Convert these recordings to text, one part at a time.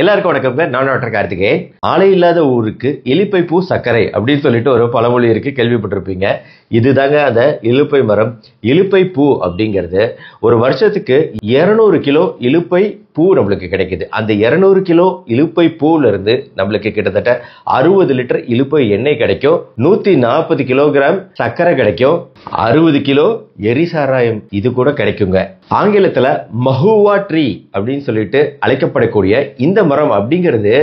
எல்லாருக்கும் வணக்கம்ங்க. நான் டாக்டர் கார்த்திகேயன். ஆளை இல்லாத ஊருக்கு இலுப்பை பூ சர்க்கரை அப்படின்னு சொல்லிட்டு ஒரு பழமொழி இருக்கு, கேள்விப்பட்டிருப்பீங்க. இதுதாங்க அந்த இலுப்பை மரம். இலுப்பை பூ அப்படிங்கிறது ஒரு வருஷத்துக்கு 200 கிலோ இலுப்பை பூ நம்மளுக்கு கிடைக்குது. அந்த 200 கிலோ இலுப்பை பூல இருந்து நம்மளுக்கு கிட்டத்தட்ட 60 லிட்டர் இலுப்பை எண்ணெய் கிடைக்கும், 140 கிலோகிராம் சர்க்கரை கிடைக்கும், 60 கிலோ எரிசாராயம் இது கூட கிடைக்குங்க. ஆங்கிலத்துல மஹுவா ட்ரீ அப்படின்னு சொல்லிட்டு அழைக்கப்படக்கூடிய இந்த மரம் அப்படிங்கிறது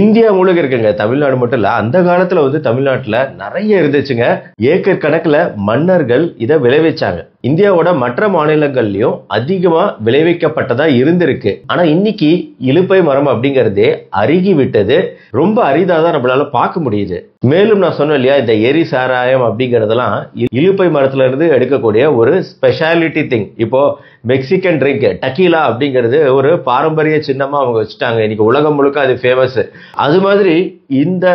இந்தியா முழுக்க இருக்குங்க. தமிழ்நாடு மட்டும் இல்ல, அந்த காலத்துல தமிழ்நாட்டுல நிறைய இருந்துச்சுங்க. ஏக்கர் கணக்குல மன்னர்கள் இதை விளைவிச்சாங்க. இந்தியாவோட மற்ற மாநிலங்கள்லயும் அதிகமா விளைவிக்கப்பட்டதா இருந்திருக்கு. ஆனா இன்னைக்கு இலுப்பை மரம் அப்படிங்கறதே அருகி விட்டது. ரொம்ப அரிதாதான் நம்மளால பார்க்க முடியுது. மேலும் நான் சொன்னேன் இல்லையா, இந்த எரி சாராயம் அப்படிங்கறதெல்லாம் இலுப்பை மரத்துல இருந்து எடுக்கக்கூடிய ஒரு ஸ்பெஷாலிட்டி திங். இப்போ மெக்சிகன் ட்ரிங்க் டக்கீலா அப்படிங்கிறது ஒரு பாரம்பரிய சின்னமா அவங்க வச்சுட்டாங்க. இன்னைக்கு உலகம் முழுக்க அது ஃபேமஸ். அது மாதிரி இந்த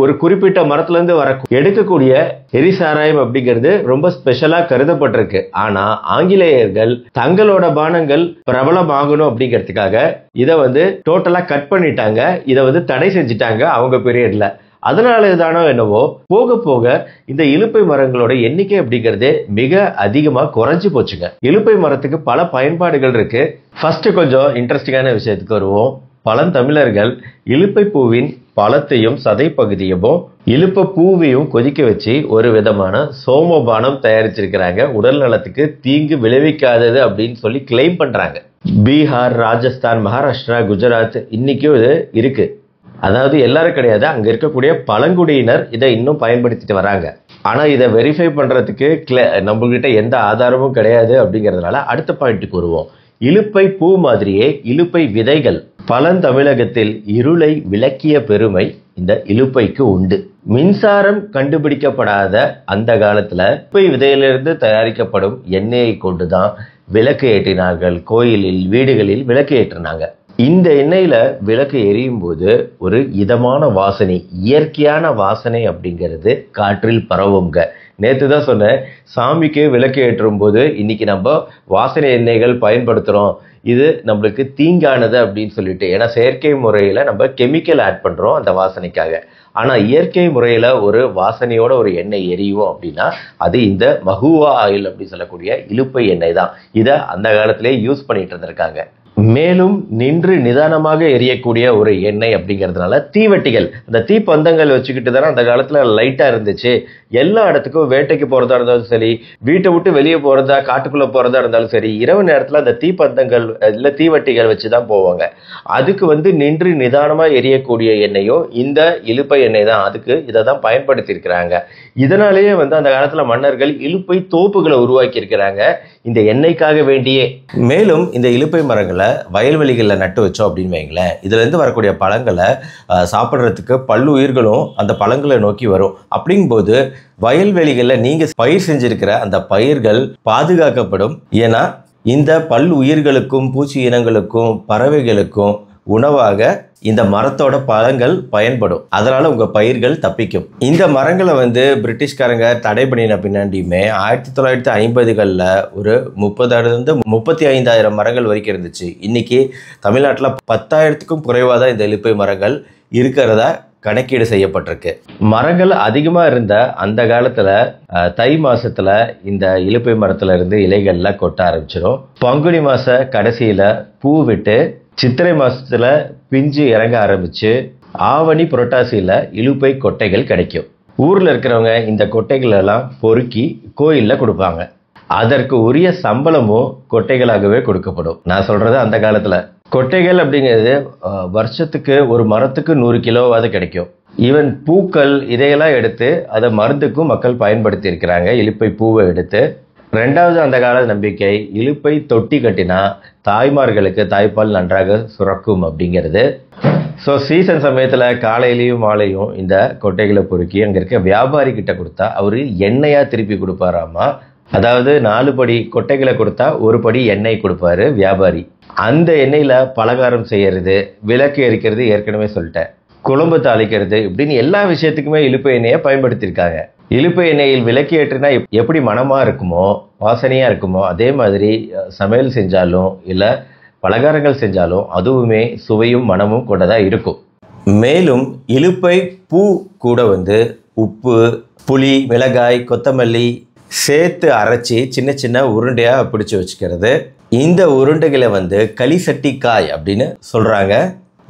ஒரு குறிப்பிட்ட மரத்துல இருந்து வர எடுக்கக்கூடிய எரிசாராயம் அப்படிங்கிறது ரொம்ப ஸ்பெஷலா கருதப்பட்டிருக்கு. ஆனா ஆங்கிலேயர்கள் தங்களோட பானங்கள் பிரபலமாகணும் அப்படிங்கிறதுக்காக இதை டோட்டலா கட் பண்ணிட்டாங்க. இதை தடை செஞ்சுட்டாங்க அவங்க பீரியட்ல. அதனால தானோ என்னவோ போக போக இந்த இலுப்பை மரங்களோட எண்ணிக்கை அப்படிங்கிறது மிக அதிகமா குறைஞ்சு போச்சுங்க. இலுப்பை மரத்துக்கு பல பயன்பாடுகள் இருக்கு. ஃபர்ஸ்ட் கொஞ்சம் இன்ட்ரெஸ்டிங்கான விஷயத்துக்கு வருவோம். பழந்தமிழர்கள் இலுப்பை பூவின் பழத்தையும் சதை பகுதியும் இலுப்ப பூவையும் கொதிக்க வச்சு ஒரு விதமான சோமபானம் தயாரிச்சிருக்கிறாங்க. உடல் நலத்துக்கு தீங்கு விளைவிக்காதது அப்படின்னு சொல்லி கிளைம் பண்றாங்க. பீகார், ராஜஸ்தான், மகாராஷ்டிரா, குஜராத் இன்னைக்கும் இது இருக்கு. அதாவது எல்லாரும் கிடையாது, அங்க இருக்கக்கூடிய பழங்குடியினர் இதை இன்னும் பயன்படுத்திட்டு வராங்க. ஆனா இதை வெரிஃபை பண்றதுக்கு நம்மகிட்ட எந்த ஆதாரமும் கிடையாது. அப்படிங்கறதுனால அடுத்த பாயிண்ட்டுக்கு வருவோம். இலுப்பை பூ மாதிரியே இலுப்பை விதைகள் பழந்தமிழகத்தில் இருளை விளக்கிய பெருமை இந்த இலுப்பைக்கு உண்டு. மின்சாரம் கண்டுபிடிக்கப்படாத அந்த காலத்துல இலுப்பை விதையிலிருந்து தயாரிக்கப்படும் எண்ணெயை கொண்டுதான் விளக்கு ஏற்றினார்கள். கோயிலில், வீடுகளில் விளக்கு ஏற்றினாங்க. இந்த எண்ணெயில விளக்கு எரியும் போது ஒரு இதமான வாசனை, இயற்கையான வாசனை அப்படிங்கிறது காற்றில் பரவுங்க. நேற்று தான் சொன்னேன், சாமிக்கு விளக்கு ஏற்றும் போது இன்னைக்கு நம்ம வாசனை எண்ணெய்கள் பயன்படுத்துறோம், இது நம்மளுக்கு தீங்கானது அப்படின்னு சொல்லிட்டு. ஏன்னா செயற்கை முறையில நம்ம கெமிக்கல் ஆட் பண்றோம் அந்த வாசனைக்காக. ஆனா இயற்கை முறையில ஒரு வாசனையோட ஒரு எண்ணெய் எரியும் அப்படின்னா அது இந்த மஹுவா ஆயில் அப்படின்னு சொல்லக்கூடிய இலுப்பை எண்ணெய் தான். இதை அந்த காலத்திலே யூஸ் பண்ணிட்டு இருந்திருக்காங்க. மேலும் நின்று நிதானமாக எரியக்கூடிய ஒரு எண்ணெய் அப்படிங்கிறதுனால தீவட்டிகள், அந்த தீப்பந்தங்கள் வச்சுக்கிட்டு தானே அந்த காலத்துல லைட்டா இருந்துச்சு. எல்லா இடத்துக்கும் வேட்டைக்கு போறதா இருந்தாலும் சரி, வீட்டை விட்டு வெளியே போறதா, காட்டுக்குள்ள போறதா இருந்தாலும் சரி, இரவு நேரத்துல அந்த தீப்பந்தங்கள் இல்ல தீவட்டிகள் வச்சுதான் போவாங்க. அதுக்கு நின்று நிதானமா எரியக்கூடிய எண்ணெயும் இந்த இலுப்பை எண்ணெய் தான். அதுக்கு இதை தான் பயன்படுத்தி இருக்கிறாங்க. இதனாலேயே அந்த காலத்துல மன்னர்கள் இலுப்பை தோப்புகளை உருவாக்கி இருக்கிறாங்க இந்த எண்ணெய்க்காக வேண்டியே. மேலும் இந்த இலுப்பை மரங்களை வயல்வெளிகளில் நட்டு வச்சோம் அப்படின்னு வைங்களேன், இதுல இருந்து வரக்கூடிய பழங்களை சாப்பிட்றதுக்கு பல்லுயிர்களும் அந்த பழங்களை நோக்கி வரும். அப்படிங்கும்போது வயல்வெளிகளில் நீங்க பயிர் செஞ்சிருக்கிற அந்த பயிர்கள் பாதுகாக்கப்படும். ஏன்னா இந்த பல்லுயிர்களுக்கும் பூச்சி இனங்களுக்கும் பறவைகளுக்கும் உணவாக இந்த மரத்தோட பழங்கள் பயன்படும். அதனால உங்க பயிர்கள் தப்பிக்கும். இந்த மரங்களை பிரிட்டிஷ்காரங்க தடை பண்ணின பின்னாடியுமே 1950களில் ஒரு 30,000-35,000 மரங்கள் வரைக்கும் இருந்துச்சு. இன்னைக்கு தமிழ்நாட்டில் 10,000க்கும் குறைவாக தான் இந்த இலுப்பை மரங்கள் இருக்கிறதா கணக்கீடு செய்யப்பட்டிருக்கு. மரங்கள் அதிகமா இருந்த அந்த காலத்துல தை மாசத்துல இந்த இலுப்பை மரத்துல இருந்து இலைகள்லாம் கொட்ட ஆரம்பிச்சிடும். பங்குனி மாச கடைசியில பூ விட்டு சித்திரை மாசத்துல பிஞ்சு இறங்க ஆரம்பிச்சு ஆவணி புரட்டாசியில இலுப்பை கொட்டைகள் கிடைக்கும். ஊர்ல இருக்கிறவங்க இந்த கொட்டைகள் எல்லாம் பொறுக்கி கோயில்ல கொடுப்பாங்க. அதற்கு உரிய சம்பளமும் கொட்டைகளாகவே கொடுக்கப்படும். நான் சொல்றது அந்த காலத்துல. கொட்டைகள் அப்படிங்கிறது வருஷத்துக்கு ஒரு மரத்துக்கு 100 கிலோவாவது கிடைக்கும். ஈவன் பூக்கள் இதையெல்லாம் எடுத்து அதை மருந்துக்கும் மக்கள் பயன்படுத்தி இருக்கிறாங்க. இலுப்பை பூவை எடுத்து. ரெண்டாவது அந்த கால நம்பிக்கை, இலுப்பை தொட்டி கட்டினா தாய்மார்களுக்கு தாய்ப்பால் நன்றாக சுரக்கும் அப்படிங்கிறது. ஸோ சீசன் சமயத்தில் காலையிலையும் மாலையும் இந்த கொட்டைகளை பொறுக்கி அங்கே இருக்க வியாபாரி கிட்ட கொடுத்தா அவரு எண்ணெயா திருப்பி கொடுப்பாராமா. அதாவது 4 படி கொட்டைகளை கொடுத்தா 1 படி எண்ணெய் கொடுப்பாரு வியாபாரி. அந்த எண்ணெயில பலகாரம் செய்யறது, விளக்கு எரிக்கிறது, ஏற்கனவே சொல்லிட்டேன், குழம்பு தாளிக்கிறது, இப்படின்னு எல்லா விஷயத்துக்குமே இலுப்பை எண்ணெயை பயன்படுத்தியிருக்காங்க. இலுப்பை எண்ணெயில் விளக்கு ஏற்றினா எப்படி மனமா இருக்குமோ, வாசனையா இருக்குமோ, அதே மாதிரி சமையல் செஞ்சாலும் இல்லை பலகாரங்கள் செஞ்சாலும் அதுவுமே சுவையும் மனமும் கொண்டதாக இருக்கும். மேலும் இலுப்பை பூ கூட வந்து உப்பு, புளி, மிளகாய், கொத்தமல்லி சேர்த்து அரைச்சி சின்ன சின்ன உருண்டையாக பிடிச்சி வச்சுக்கிறது. இந்த உருண்டைகளை வந்து களிசட்டிக்காய் அப்படின்னு சொல்கிறாங்க.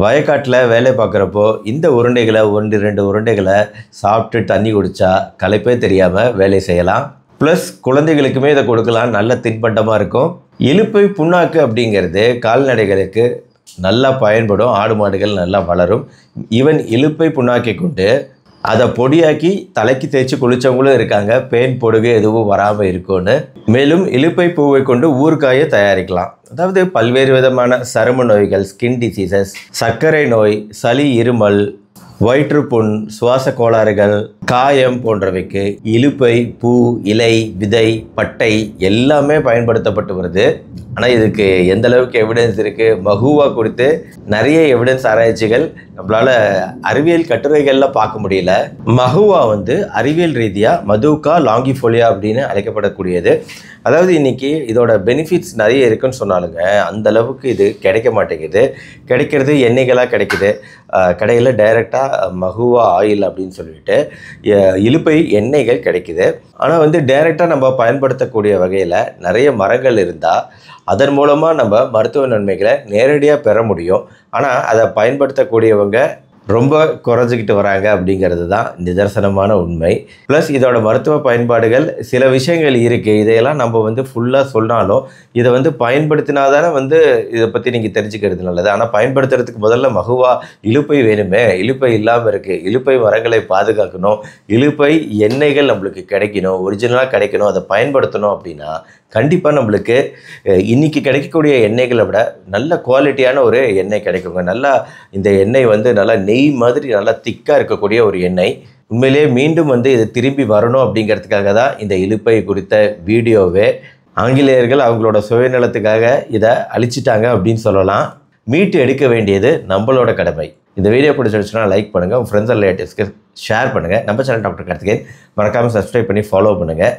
வயக்காட்டில் வேலை பார்க்குறப்போ இந்த உருண்டைகளை 1-2 உருண்டைகளை சாப்பிட்டு தண்ணி குடித்தா களைப்பே தெரியாமல் வேலை செய்யலாம். ப்ளஸ் குழந்தைகளுக்குமே இதை கொடுக்கலாம், நல்ல தின்பண்டமாக இருக்கும். இலுப்பை புண்ணாக்கு அப்படிங்கிறது கால்நடைகளுக்கு நல்லா பயன்படும், ஆடு மாடுகள் நல்லா வளரும். ஈவன் இலுப்பை புண்ணாக்கை கொண்டு அதை பொடியாக்கி தலைக்கு தேய்ச்சி குளித்தவங்களும் இருக்காங்க, பேன் பொடுகு எதுவும் வராமல் இருக்கும்னு. மேலும் இலுப்பை பூவை கொண்டு ஊறுகாயை தயாரிக்கலாம். அதாவது பல்வேறு விதமான சரும நோய்கள், ஸ்கின் டிசீசஸ், சர்க்கரை நோய், சளி, இருமல், வயிற்றுப்புண், சுவாச கோளாறுகள், காயம் போன்றவைக்கு இலுப்பை பூ, இலை, விதை, பட்டை எல்லாமே பயன்படுத்தப்பட்டு வருது. ஆனால் இதுக்கு எந்த அளவுக்கு எவிடன்ஸ் இருக்குது, மகுவா குறித்து நிறைய எவிடன்ஸ் ஆராய்ச்சிகள் நம்மளால் அறிவியல் கட்டுரைகளில் பார்க்க முடியல. மகுவா வந்து அறிவியல் ரீதியாக மதுக்கா லாங்கிஃபோலியா அப்படின்னு அழைக்கப்படக்கூடியது. அதாவது இன்றைக்கி இதோட பெனிஃபிட்ஸ் நிறைய இருக்குன்னு சொன்னாலுங்க அந்த அளவுக்கு இது கிடைக்க மாட்டேங்குது. கிடைக்கிறது எண்ணெய்களாக கிடைக்குது. கடையில் டைரெக்டாக மகுவா ஆயில் அப்படின்னு சொல்லிட்டு இலுப்பை எண்ணெய்கள் கிடைக்குது. ஆனால் வந்து டைரெக்டாக நம்ம பயன்படுத்தக்கூடிய வகையில் நிறைய மரங்கள் இருந்தால் அதன் மூலமாக நம்ம மருத்துவ நன்மைகளை நேரடியாக பெற முடியும். ஆனால் அதை பயன்படுத்தக்கூடியவங்க ரொம்ப குறைஞ்சிக்கிட்டு வராங்க அப்படிங்கிறது தான் நிதர்சனமான உண்மை. ப்ளஸ் இதோட மருத்துவ பயன்பாடுகள் சில விஷயங்கள் இருக்குது. இதையெல்லாம் நம்ம வந்து ஃபுல்லாக சொன்னாலும் இதை வந்து பயன்படுத்தினாதானே வந்து இதை பற்றி நீங்கள் தெரிஞ்சுக்கிறது நல்லது. ஆனால் பயன்படுத்துறதுக்கு முதல்ல மகுவா இலுப்பை வேணுமே, இலுப்பை இல்லாமல் இருக்குது. இலுப்பை மரங்களை பாதுகாக்கணும், இலுப்பை எண்ணெய்கள் நம்மளுக்கு கிடைக்கணும், ஒரிஜினலாக கிடைக்கணும், அதை பயன்படுத்தணும் அப்படின்னா கண்டிப்பாக நம்மளுக்கு இன்றைக்கி கிடைக்கக்கூடிய எண்ணெய்களை விட நல்ல குவாலிட்டியான ஒரு எண்ணெய் கிடைக்குங்க. நல்லா இந்த எண்ணெய் வந்து நல்லா நெய் மாதிரி நல்லா திக்காக இருக்கக்கூடிய ஒரு எண்ணெய். உண்மையிலேயே மீண்டும் வந்து இது திரும்பி வரணும் அப்படிங்கிறதுக்காக தான் இந்த இலுப்பை குறித்த வீடியோவே. ஆங்கிலேயர்கள் அவங்களோட சுயநலத்துக்காக இதை அழிச்சிட்டாங்க அப்படின்னு சொல்லலாம். மீட்டு எடுக்க வேண்டியது நம்மளோட கடமை. இந்த வீடியோ பிடிச்சிருச்சுன்னா லைக் பண்ணுங்கள், உங்கள் ஃப்ரெண்ட்ஸ் அண்ட் ரிலேட்டிவ்ஸ்க்கு ஷேர் பண்ணுங்கள். நம்ம சேனல் டாக்டர் கார்த்திகேயன் மறக்காமல் சப்ஸ்கிரைப் பண்ணி ஃபாலோ பண்ணுங்கள்.